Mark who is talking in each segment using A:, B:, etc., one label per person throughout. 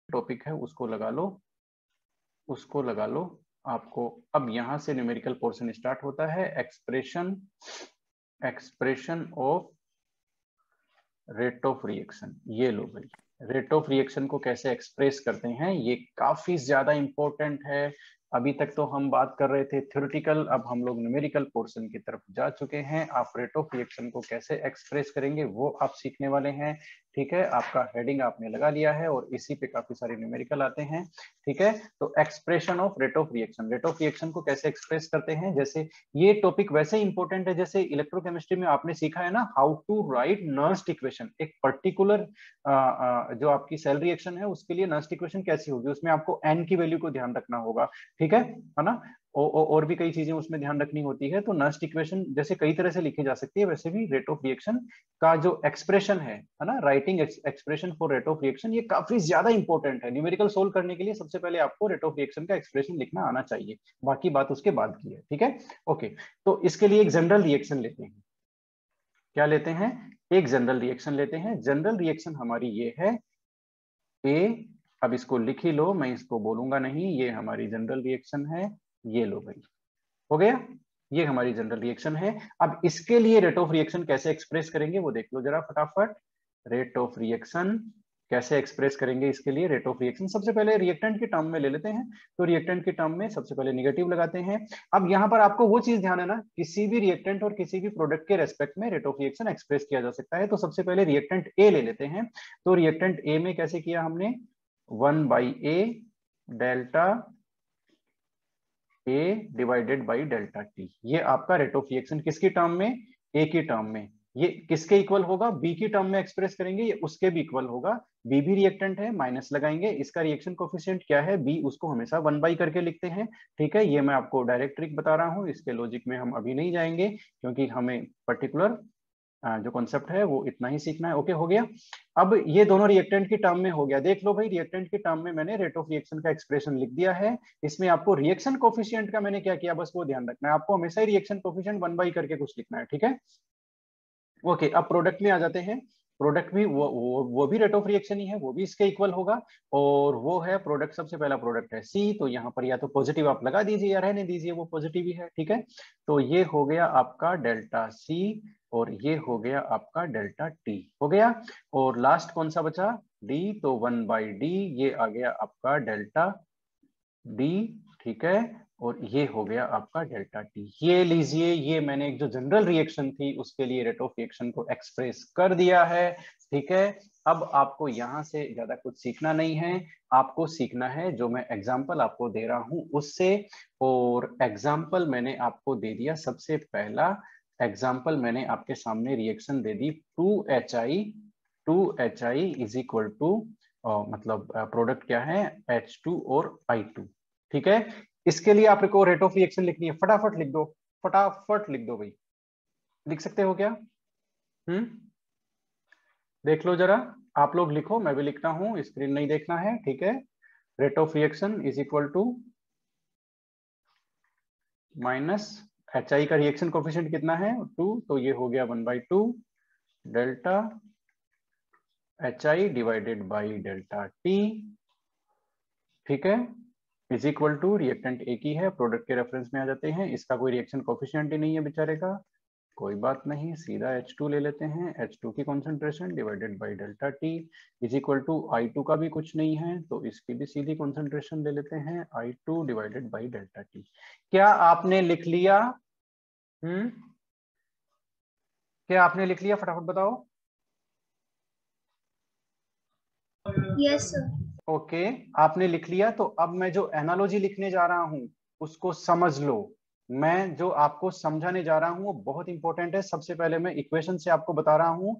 A: Topic है उसको लगा लो, उसको लगा लो। आपको अब यहां से न्यूमेरिकल पोर्शन स्टार्ट होता है। Expression of rate of reaction. ये लो भाई, रेट ऑफ रिएक्शन को कैसे एक्सप्रेस करते हैं ये काफी ज्यादा इंपॉर्टेंट है। अभी तक तो हम बात कर रहे थे थ्योरेटिकल, अब हम लोग न्यूमेरिकल पोर्शन की तरफ जा चुके हैं। आप रेट ऑफ रिएक्शन को कैसे एक्सप्रेस करेंगे वो आप सीखने वाले हैं। ठीक है, आपका हेडिंग आपने लगा लिया है और इसी पे काफी सारे न्यूमेरिकल आते हैं। ठीक है, तो expression of rate of reaction, rate of reaction को कैसे एक्सप्रेस करते हैं। जैसे ये टॉपिक वैसे इंपॉर्टेंट है जैसे इलेक्ट्रोकेमिस्ट्री में आपने सीखा है ना, how to write Nernst equation. एक पर्टिकुलर जो आपकी सेल रिएक्शन है उसके लिए नर्स्ट इक्वेशन कैसी होगी, उसमें आपको एन की वैल्यू को ध्यान रखना होगा। ठीक है ना, और भी कई चीजें उसमें ध्यान रखनी होती है। तो नर्स्ट इक्वेशन जैसे कई तरह से लिखी जा सकती है, वैसे भी रेट ऑफ रिएक्शन का जो एक्सप्रेशन है ना, writing expression for rate of reaction, ये काफी ज्यादा इंपॉर्टेंट है। न्यूमेरिकल सोल्व करने के लिए सबसे पहले आपको रेट ऑफ रिएक्शन का एक्सप्रेशन लिखना आना चाहिए, बाकी बात उसके बाद की है। ठीक है, ओके। तो इसके लिए एक जनरल रिएक्शन लेते हैं। क्या लेते हैं? एक जनरल रिएक्शन लेते हैं। जनरल रिएक्शन हमारी ये है ए, अब इसको लिख ही लो, मैं इसको बोलूंगा नहीं। ये हमारी जनरल रिएक्शन है, ये लो भाई, हो गया। ये हमारी जनरल रिएक्शन है। अब इसके लिए रेट ऑफ रिएक्शन कैसे एक्सप्रेस करेंगे वो देख लो जरा फटाफट। रेट ऑफ रिएक्शन कैसे एक्सप्रेस करेंगे इसके लिए रेट ऑफ रिएक्शन, सबसे पहले रिएक्टेंट के टर्म में ले लेते हैं। तो रिएक्टेंट के टर्म में सबसे पहले निगेटिव लगाते हैं। अब यहां पर आपको वो चीज ध्यान है ना, किसी भी रिएक्टेंट और किसी भी प्रोडक्ट के रेस्पेक्ट में रेट ऑफ रिएक्शन एक्सप्रेस किया जा सकता है। तो सबसे पहले रिएक्टेंट ए ले लेते हैं। तो रिएक्टेंट ए में कैसे किया हमने, 1/a delta A divided by delta T. ये आपका रेट ऑफ रिएक्शन किसकी टर्म में, ए की टर्म में। ये किसके इक्वल होगा, बी की टर्म में एक्सप्रेस करेंगे, ये उसके भी इक्वल होगा। बी भी रिएक्टेंट है, माइनस लगाएंगे, इसका रिएक्शन कोफिशिएंट क्या है, बी, उसको हमेशा 1/, करके लिखते हैं। ठीक है, ये मैं आपको डायरेक्ट ट्रिक बता रहा हूं, इसके लॉजिक में हम अभी नहीं जाएंगे क्योंकि हमें पर्टिकुलर जो कॉन्सेप्ट है वो इतना ही सीखना है। ओके, हो गया। अब ये दोनों रिएक्टेंट की टर्म में हो गया। देख लो भाई, रिएक्टेंट की टर्म में मैंने रेट ऑफ रिएक्शन का एक्सप्रेशन लिख दिया है। इसमें आपको रिएक्शन कोफिशिएंट का मैंने क्या किया, बस वो ध्यान रखना है, आपको हमेशा ही रिएक्शन कोफिशिएंट 1/, करके कुछ लिखना है। ठीक है, ओके। अब प्रोडक्ट में आ जाते हैं। प्रोडक्ट भी वो भी रेट ऑफ रिएक्शन ही है, वो भी इसके इक्वल होगा। और वो है प्रोडक्ट, सबसे पहला प्रोडक्ट है सी। तो यहाँ पर या तो पॉजिटिव आप लगा दीजिए या रहने दीजिए, वो पॉजिटिव ही है। ठीक है, तो ये हो गया आपका डेल्टा सी और ये हो गया आपका डेल्टा टी, हो गया। और लास्ट कौन सा बचा, डी। तो 1/d, ये आ गया आपका डेल्टा डी। ठीक है, और ये हो गया आपका डेल्टा टी। ये लीजिए, ये मैंने एक जो जनरल रिएक्शन थी उसके लिए रेट ऑफ रिएक्शन को एक्सप्रेस कर दिया है। ठीक है, अब आपको यहां से ज्यादा कुछ सीखना नहीं है, आपको सीखना है जो मैं एग्जाम्पल आपको दे रहा हूं उससे। और एग्जाम्पल मैंने आपको दे दिया, सबसे पहला एग्जाम्पल मैंने आपके सामने रिएक्शन दे दी, 2HI इज इक्वल टू, मतलब प्रोडक्ट क्या है, H2 और I2। ठीक है, इसके लिए आपको रेट ऑफ रिएक्शन लिखनी है, फटाफट लिख दो, फटाफट लिख दो भाई, लिख सकते हो क्या? देख लो जरा, आप लोग लिखो, मैं भी लिखता हूं, स्क्रीन नहीं देखना है। ठीक है, rate of reaction is equal to minus HI का रिएक्शन कोफिशिएंट कितना है, 2, तो ये हो गया 1/2 delta HI divided by delta T। ठीक है, इज इक्वल टू, रिएक्टेंट एक ही है, प्रोडक्ट के रेफरेंस में आ जाते हैं, इसका कोई रिएक्शन कोफिशिएंट ही नहीं है बेचारे का, कोई बात नहीं, सीधा H2 ले लेते हैं। H2 की concentration divided by delta T is equal to, I2 का भी कुछ नहीं है तो इसकी भी सीधी कॉन्सेंट्रेशन ले लेते हैं, I2 divided by delta T। क्या आपने लिख लिया? क्या आपने लिख लिया, फटाफट बताओ।
B: Yes sir.
A: ओके, आपने लिख लिया। तो अब मैं जो एनालॉजी लिखने जा रहा हूं उसको समझ लो। मैं जो आपको समझाने जा रहा हूं वो बहुत इंपॉर्टेंट है। सबसे पहले मैं इक्वेशन से आपको बता रहा हूं,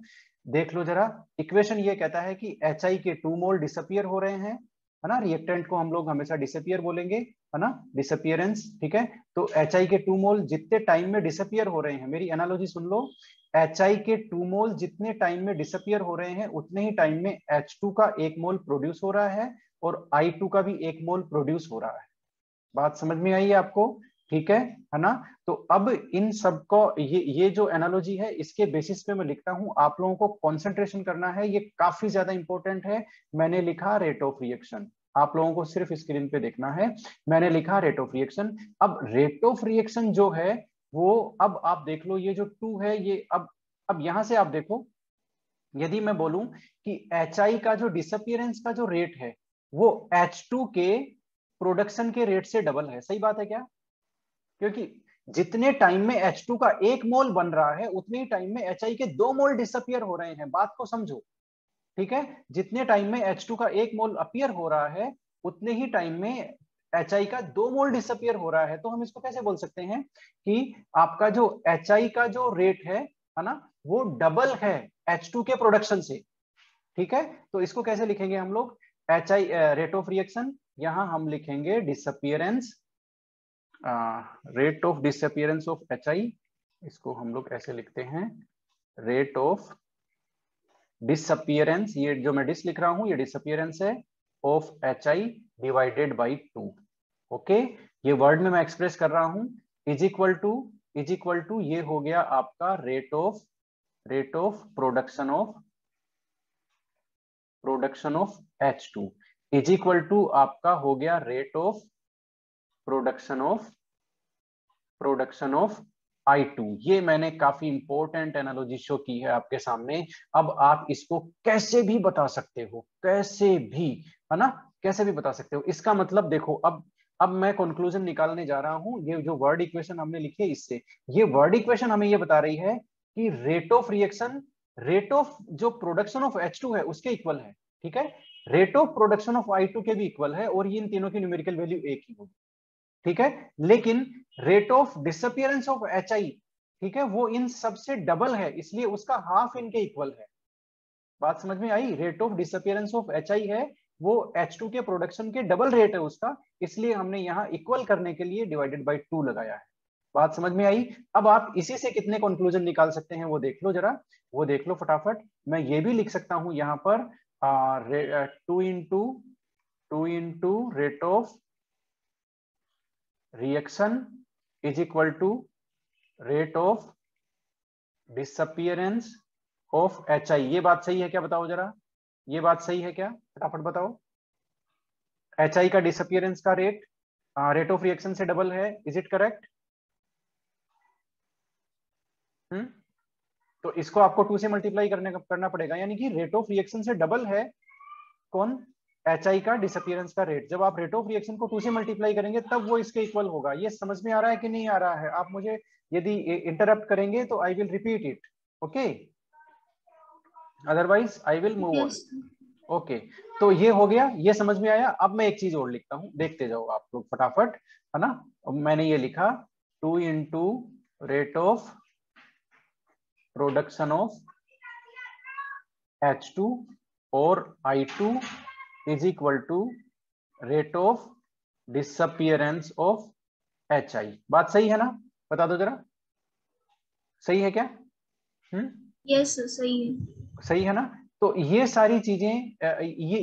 A: देख लो जरा। इक्वेशन ये कहता है कि HI के 2 मोल डिसअपियर हो रहे हैं, है ना। रिएक्टेंट को हम लोग हमेशा डिसअपियर बोलेंगे, है ना, डिसअपियरेंस। ठीक है, तो HI के 2 मोल जितने टाइम में डिसअपियर हो रहे हैं, मेरी एनालॉजी सुन लो, HI के 2 मोल जितने टाइम में डिसअपियर हो रहे हैं उतने ही टाइम में H2 का 1 मोल प्रोड्यूस हो रहा है और I2 का भी 1 मोल प्रोड्यूस हो रहा है। बात समझ में आई है आपको? ठीक है ना। तो अब इन सबको ये जो एनालॉजी है इसके बेसिस पे मैं लिखता हूं, आप लोगों को कंसंट्रेशन करना है, ये काफी ज्यादा इंपॉर्टेंट है। मैंने लिखा रेट ऑफ रिएक्शन, आप लोगों को सिर्फ स्क्रीन पे देखना है, मैंने लिखा रेट ऑफ रिएक्शन। अब रेट ऑफ रिएक्शन जो है वो, अब आप देख लो ये जो 2 है ये, अब यहां से आप देखो, यदि मैं बोलूं कि HI का जो डिसअपियरेंस का जो रेट है वो H2 के प्रोडक्शन के रेट से डबल है, सही बात है क्या? क्योंकि जितने टाइम में H2 का 1 मोल बन रहा है उतने ही टाइम में HI के 2 मोल डिसअपियर हो रहे हैं, बात को समझो, ठीक है। जितने टाइम में H2 का 1 मोल अपीयर हो रहा है उतने ही टाइम में HI का 2 मोल डिसअपियर हो रहा है। तो हम इसको कैसे बोल सकते हैं कि आपका जो HI का जो रेट है ना, वो डबल है H2 के प्रोडक्शन से, ठीक है। तो इसको कैसे लिखेंगे हम लोग, HI रेट ऑफ रिएक्शन, यहां हम लिखेंगे disappearance, rate of disappearance of HI, इसको हम लोग ऐसे लिखते हैं, रेट ऑफ डिसअपियरेंस, ये जो मैं डिस लिख रहा हूं ये डिसअपियरेंस है, of HI divided by 2। Okay, ये वर्ड में मैं एक्सप्रेस कर रहा हूं, इज इक्वल टू ये हो गया आपका rate of production of H2 is equal to आपका हो गया rate of production of I2। ये मैंने काफी इंपॉर्टेंट एनालॉजी शो की है आपके सामने। अब आप इसको कैसे भी बता सकते हो, कैसे भी, है ना, कैसे भी बता सकते हो। इसका मतलब देखो, अब मैं कंक्लूजन निकालने जा रहा हूं, ये जो वर्ड इक्वेशन हमने लिखी है इससे, ये वर्ड इक्वेशन हमें ये बता रही है कि rate of reaction, rate of जो प्रोडक्शन ऑफ H2 है उसके इक्वल है, ठीक है, rate of production of I2 के भी इक्वल है, और ये इन तीनों की न्यूमेरिकल वैल्यू एक ही होगी, ठीक है। लेकिन rate of disappearance of HI, ठीक है, वो इन सबसे डबल है, इसलिए उसका हाफ इनके इक्वल है। बात समझ में आई? Rate of disappearance of HI है, वो H2 के प्रोडक्शन के डबल रेट है उसका, इसलिए हमने यहां इक्वल करने के लिए डिवाइडेड बाई 2 लगाया है। बात समझ में आई? अब आप इसी से कितने कंक्लूजन निकाल सकते हैं वो देख लो जरा, वो देख लो फटाफट। मैं ये भी लिख सकता हूं यहां पर 2 into rate of reaction is equal to rate of disappearance of HI। ये बात सही है क्या, बताओ जरा, ये बात सही है क्या, फटाफट बताओ। HI का डिसअपियरेंस का रेट रेट ऑफ रिएक्शन से डबल है, इज इट करेक्ट? तो इसको आपको 2 से मल्टीप्लाई करना पड़ेगा, यानी कि रेट ऑफ रिएक्शन से डबल है कौन, HI का डिसअपियरेंस का रेट। जब आप रेट ऑफ रिएक्शन को 2 से मल्टीप्लाई करेंगे तब वो इसके इक्वल होगा। ये समझ में आ रहा है कि नहीं आ रहा है? आप मुझे यदि इंटरप्ट करेंगे तो I will repeat it, okay, otherwise I will move on. Okay, तो ये हो गया, ये समझ में आया। अब मैं एक चीज और लिखता हूं, देखते जाओ आप लोग फटाफट, है ना। अब मैंने ये लिखा 2 into rate of production of H2 और I2 is equal to rate of disappearance of HI। बात सही है ना? बता दो जरा, सही है क्या?
B: यस सर, सही है,
A: सही है ना। तो ये सारी चीजें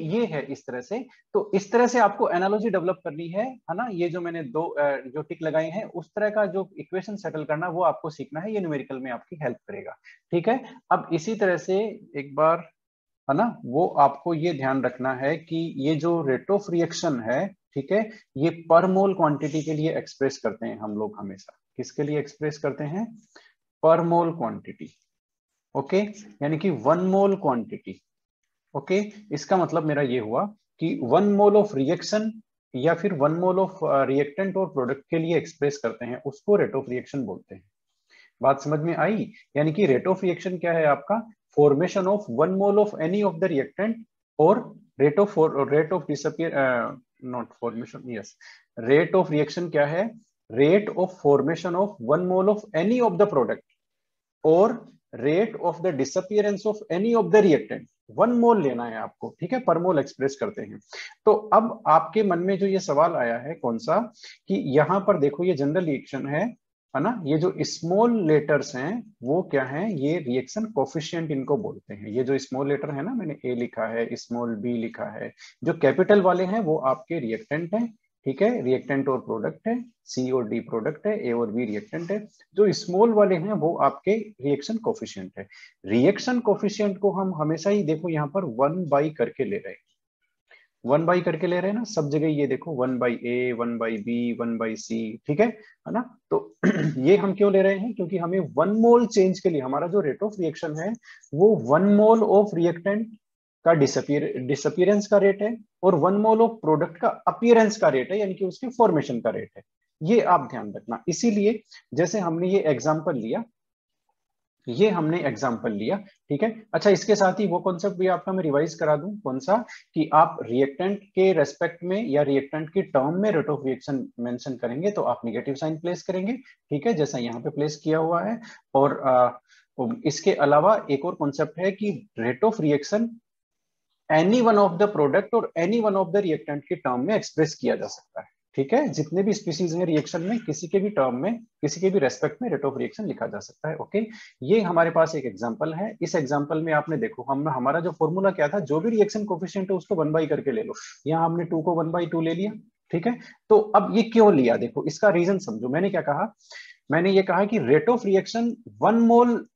A: ये है इस तरह से। तो इस तरह से आपको एनालॉजी डेवलप करनी है ना। ये जो मैंने दो जो टिक लगाए हैं उस तरह का जो इक्वेशन सेटल करना वो आपको सीखना है, ये न्यूमेरिकल में आपकी हेल्प करेगा, ठीक है। अब इसी तरह से एक बार, है ना, वो आपको ये ध्यान रखना है कि ये जो रेट ऑफ रिएक्शन है, ठीक है, ये पर मोल क्वांटिटी के लिए एक्सप्रेस करते हैं हम लोग हमेशा। किसके लिए एक्सप्रेस करते हैं? पर मोल क्वांटिटी, ओके, यानी कि 1 मोल क्वांटिटी, ओके। इसका मतलब मेरा ये हुआ कि 1 मोल ऑफ रिएक्शन या फिर 1 मोल ऑफ रिएक्टेंट और प्रोडक्ट के लिए एक्सप्रेस करते हैं, उसको रेट ऑफ रिएक्शन बोलते हैं। बात समझ में आई? यानी कि रेट ऑफ रिएक्शन क्या है आपका? Formation of 1 mole of any of the reactant, और rate of disappear, not formation, yes, rate of reaction क्या है? Rate of formation of 1 mole of any of the product और rate of the disappearance of any of the reactant. 1 mole लेना है आपको, ठीक है, पर मोल एक्सप्रेस करते हैं। तो अब आपके मन में जो ये सवाल आया है कौन सा, कि यहां पर देखो ये जनरल रिएक्शन है ना, ये जो स्मॉल लेटर्स हैं वो क्या है? ये रिएक्शन कोफिशिएंट इनको बोलते हैं। ये जो स्मॉल लेटर है ना, मैंने ए लिखा है, स्मॉल बी लिखा है, जो कैपिटल वाले हैं वो आपके रिएक्टेंट हैं, ठीक है, रिएक्टेंट और प्रोडक्ट है, सी और डी प्रोडक्ट है, ए और बी रिएक्टेंट है, जो स्मॉल वाले हैं वो आपके रिएक्शन कोफिशिएंट है। रिएक्शन कोफिशिएंट को हम हमेशा ही देखो यहाँ पर 1 करके ले रहे हैं, 1 करके ले रहे हैं ना सब जगह, ये देखो 1/a, 1/b, 1/c, ठीक है ना। तो ये हम क्यों ले रहे हैं, क्योंकि हमें 1 मोल चेंज के लिए हमारा जो रेट ऑफ रिएक्शन है वो 1 मोल ऑफ रिएक्टेंट का डिसअपियरेंस का रेट है और 1 मोल ऑफ प्रोडक्ट का अपीयरेंस का रेट है, यानी कि उसके फॉर्मेशन का रेट है। ये आप ध्यान रखना। इसीलिए जैसे हमने ये एग्जांपल लिया, ये हमने एग्जांपल लिया, ठीक है। अच्छा, इसके साथ ही वो कॉन्सेप्ट भी आपका मैं रिवाइज करा दूं, कौन सा, कि आप रिएक्टेंट के रेस्पेक्ट में या रिएक्टेंट की टर्म में रेट ऑफ रिएक्शन मेंशन करेंगे तो आप नेगेटिव साइन प्लेस करेंगे, ठीक है, जैसा यहाँ पे प्लेस किया हुआ है। और इसके अलावा एक और कॉन्सेप्ट है कि rate of reaction any one of the product और any one of the reactant के टर्म में एक्सप्रेस किया जा सकता है, ठीक है। जितने भी स्पीसीज हैं रिएक्शन में, किसी के भी टर्म में, किसी के भी रेस्पेक्ट में रेट ऑफ रिएक्शन लिखा जा सकता है, ओके। ये हमारे पास एक एग्जांपल है। इस एग्जांपल में आपने देखो हमारा जो फॉर्मूला क्या था, जो भी रिएक्शन कोफिशिएंट है उसको 1 करके ले लो। यहाँ हमने 2 को 1/2 ले लिया, ठीक है। तो अब ये क्यों लिया, देखो इसका रीजन समझो। मैंने क्या कहा, मैंने ये कहा कि rate of reaction 1 mole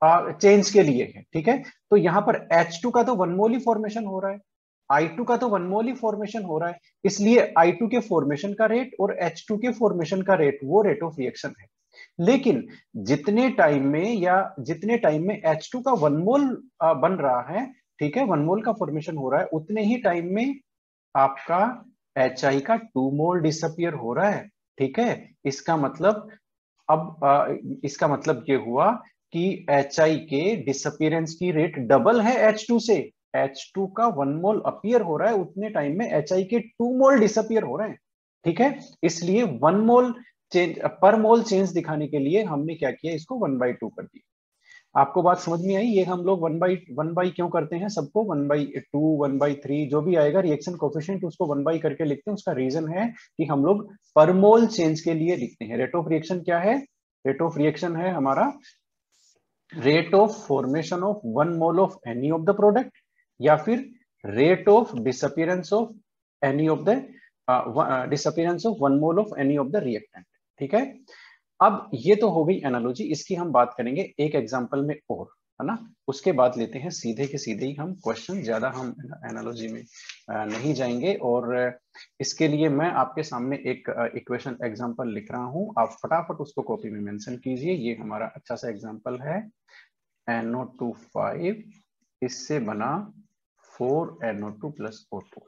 A: change के लिए है, ठीक है। तो यहाँ पर H2 का तो 1 मोल ही फॉर्मेशन हो रहा है, I2 का तो 1 मोल ही फॉर्मेशन हो रहा है, इसलिए I2 के फॉर्मेशन का रेट और H2 के फॉर्मेशन का रेट वो रेट ऑफ रिएक्शन है। लेकिन जितने टाइम में H2 का 1 मोल बन रहा है, ठीक है, 1 मोल का फॉर्मेशन हो रहा है, उतने ही टाइम में आपका HI का 2 मोल डिसअपियर हो रहा है, ठीक है। इसका मतलब इसका मतलब ये हुआ कि HI के डिसअपियरेंस की रेट डबल है H2 से। H2 का 1 मोल अपीयर हो रहा है, उतने टाइम में HI के 2 मोल डिसअपियर हो रहे हैं, ठीक है। इसलिए 1 मोल चेंज पर मोल चेंज दिखाने के लिए हमने क्या किया, इसको 1/2 कर दिया। आपको बात समझ में आई? ये हम लोग 1/1 क्यों करते हैं, सबको 1/2, 1/3 जो भी आएगा रिएक्शन कोफिशिएंट उसको 1 करके लिखते हैं। उसका रीजन है कि हम लोग पर मोल चेंज के लिए लिखते हैं। रेट ऑफ रिएक्शन क्या है, रेट ऑफ रिएक्शन है हमारा rate of formation of 1 mole of any of the product या फिर rate of disappearance of any of the disappearance of 1 mole of any of the reactant, ठीक है। अब ये तो हो गई एनालॉजी, इसकी हम बात करेंगे एक एग्जांपल में और, है ना। उसके बाद लेते हैं सीधे के सीधे ही हम क्वेश्चन, ज्यादा हम एनालॉजी में नहीं जाएंगे। और इसके लिए मैं आपके सामने एक इक्वेशन एग्जांपल लिख रहा हूं, आप फटाफट उसको कॉपी में मेंशन कीजिए। ये हमारा अच्छा सा एग्जांपल है, NO2 5 इससे बना 4NO2 + O2।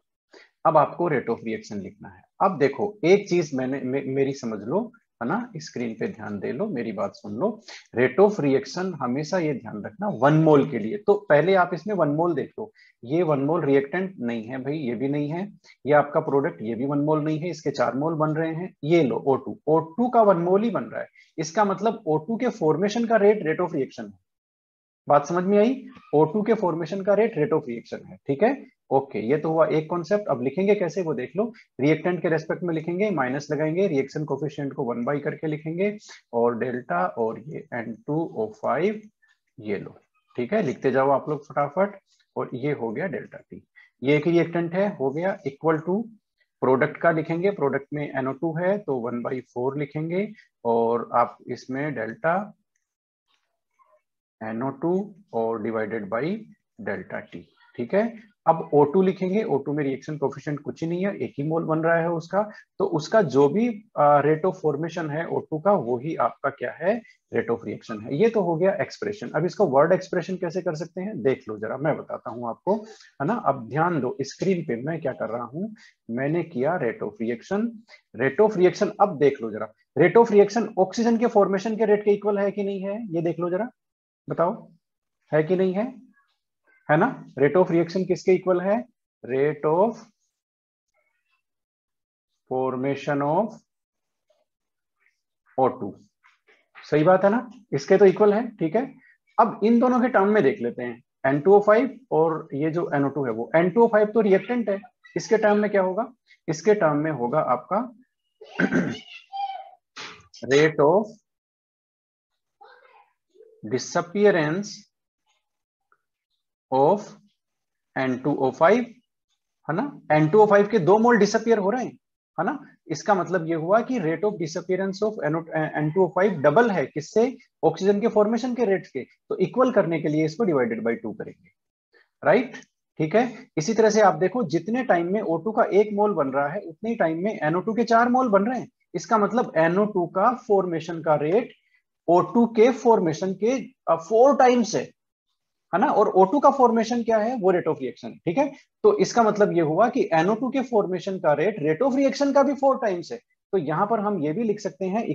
A: अब आपको रेट ऑफ रिएक्शन लिखना है। अब देखो एक चीज मेरी समझ लो, है ना, स्क्रीन पे ध्यान दे लो, मेरी बात सुन लो। रेट ऑफ रिएक्शन हमेशा ये ध्यान रखना 1 मोल के लिए, तो पहले आप इसमें 1 मोल देख लो। ये 1 मोल रिएक्टेंट नहीं है भाई, ये भी नहीं है। ये आपका प्रोडक्ट, ये भी 1 मोल नहीं है, इसके 4 मोल बन रहे हैं। ये लो O2 का 1 मोल ही बन रहा है। इसका मतलब O2 के फॉर्मेशन का रेट ऑफ रिएक्शन है। बात समझ में आई? O2 के फॉर्मेशन का रेट ऑफ रिएक्शन है, ठीक है। ओके, ये तो हुआ एक कॉन्सेप्ट। अब लिखेंगे कैसे वो देख लो। रिएक्टेंट के रेस्पेक्ट में लिखेंगे, माइनस लगाएंगे, रिएक्शन कोफिशिएंट को 1 करके लिखेंगे और डेल्टा, और ये N2O5 ये लो, ठीक है। लिखते जाओ आप लोग फटाफट। और ये हो गया डेल्टा T, ये एक रिएक्टेंट है, हो गया। इक्वल टू प्रोडक्ट का लिखेंगे, प्रोडक्ट में NO2 है तो 1/4 लिखेंगे और आप इसमें डेल्टा NO2 और डिवाइडेड बाई डेल्टा T, ठीक है। अब O2 लिखेंगे, O2 में रिएक्शन कोफिशिएंट कुछ ही नहीं है, 1 ही मोल बन रहा है उसका, तो उसका जो भी रेट ऑफ फॉर्मेशन है O2 का, वो ही आपका क्या है, रेट ऑफ रिएक्शन है। ये तो हो गया एक्सप्रेशन। अब इसको वर्ड एक्सप्रेशन कैसे कर सकते हैं देख लो जरा, मैं बताता हूं आपको, है ना। अब ध्यान दो, स्क्रीन पे मैं क्या कर रहा हूं, मैंने किया rate of reaction. Rate of reaction अब देख लो जरा, रेट ऑफ रिएक्शन ऑक्सीजन के फॉर्मेशन के रेट के इक्वल है कि नहीं है, ये देख लो जरा, बताओ है कि नहीं है ना। रेट ऑफ रिएक्शन किसके इक्वल है, rate of formation of O2, सही बात है ना, इसके तो इक्वल है, ठीक है। अब इन दोनों के टर्म में देख लेते हैं, N2O5 और ये जो NO2 है, वो N2O5 तो रिएक्टेंट है, इसके टर्म में क्या होगा, इसके टर्म में होगा आपका rate of disappearance of N2O5, है ना। N2O5 के 2 मोल डिसअपियर हो रहे हैं, है ना। इसका मतलब ये हुआ कि rate of disappearance of N2O5 double है किससे, ऑक्सीजन के फॉर्मेशन के रेट के, तो इक्वल करने के लिए इसको डिवाइडेड बाई 2 करेंगे, राइट। ठीक है, इसी तरह से आप देखो जितने टाइम में O2 का 1 मोल बन रहा है उतने टाइम में NO2 के 4 मोल बन रहे हैं। इसका मतलब NO2 का फॉर्मेशन का रेट O2 के फॉर्मेशन के 4 टाइम्स है ना। और O2 का फॉर्मेशन क्या है, वो रेट ऑफ रिएक्शन, ठीक है। तो इसका मतलब ये हुआ कि NO2 के फॉर्मेशन का रेट ऑफ रिएक्शन का भी 4 टाइम्स है। तो यहां पर हम ये भी लिख सकते हैं,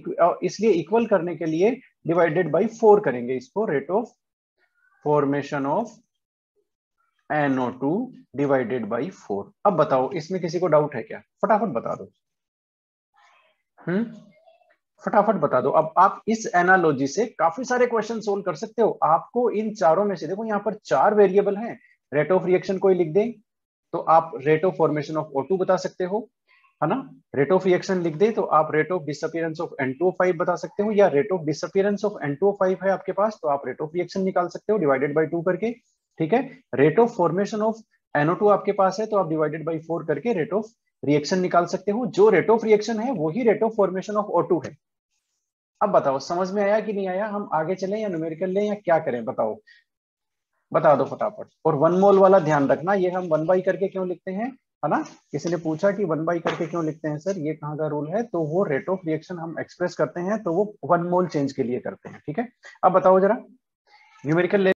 A: इसलिए इक्वल करने के लिए डिवाइडेड बाई 4 करेंगे इसको, rate of formation of NO2 divided by 4। अब बताओ इसमें किसी को डाउट है क्या, फटाफट बता दो। फटाफट बता दो। अब आप इस एनालॉजी से काफी सारे क्वेश्चन सोल्व कर सकते हो। आपको इन चारों में से, देखो यहाँ पर 4 वेरिएबल हैं, रेट ऑफ रिएक्शन कोई लिख दे तो आप rate of formation of O2 बता सकते हो, है ना। रेट ऑफ रिएक्शन लिख दे तो आप rate of disappearance of N2O5 बता सकते हो, या rate of disappearance of N2O5 है आपके पास तो आप रेट ऑफ रिएक्शन निकाल सकते हो डिवाइडेड बाई 2 करके, ठीक है। Rate of formation of NO2 आपके पास है तो आप डिवाइडेड बाई 4 करके रेट ऑफ रिएक्शन निकाल सकते हो। जो रेट ऑफ रिएक्शन है वही rate of formation of O2 है। अब बताओ समझ में आया कि नहीं आया, हम आगे चलें या न्यूमेरिकल लें या क्या करें, बताओ, बता दो फटाफट। और 1 मोल वाला ध्यान रखना, ये हम 1 बाई करके क्यों लिखते हैं, है ना। किसी ने पूछा कि 1 बाई करके क्यों लिखते हैं सर, ये कहाँ का रूल है, तो वो रेट ऑफ रिएक्शन हम एक्सप्रेस करते हैं तो वो 1 मोल चेंज के लिए करते हैं, ठीक है। अब बताओ जरा न्यूमेरिकल